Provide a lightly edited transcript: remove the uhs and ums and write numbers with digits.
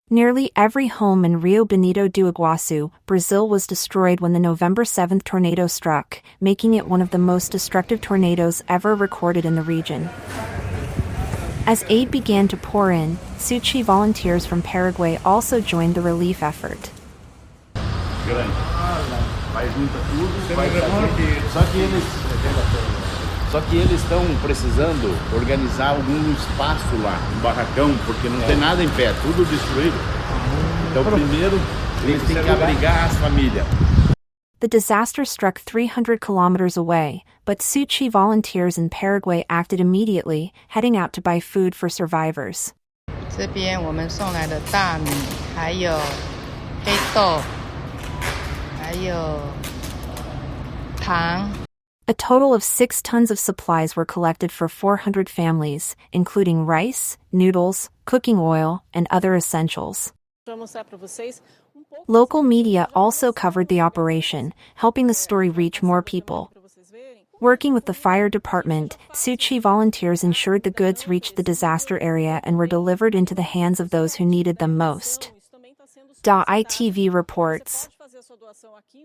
Nearly every home in Rio Bonito do Iguaçu, Brazil was destroyed when the November 7th tornado struck, making it one of the most destructive tornadoes ever recorded in the region. As aid began to pour in, Tzu Chi volunteers from Paraguay also joined the relief effort. Só que eles estão precisando organizar algum espaço lá, um barracão, porque não tem nada em pé, tudo destruído. Então, primeiro, eles têm que abrigar as famílias. The disaster struck 300 kilometers away, but Tzu Chi volunteers in Paraguay acted immediately, heading out to buy food for survivors. 这边我们送来的大米，还有黑豆，还有糖。A total of 6 tons of supplies were collected for 400 families, including rice, noodles, cooking oil, and other essentials. Local media also covered the operation, helping the story reach more people. Working with the fire department, Tzu Chi volunteers ensured the goods reached the disaster area and were delivered into the hands of those who needed them most. ITV reports.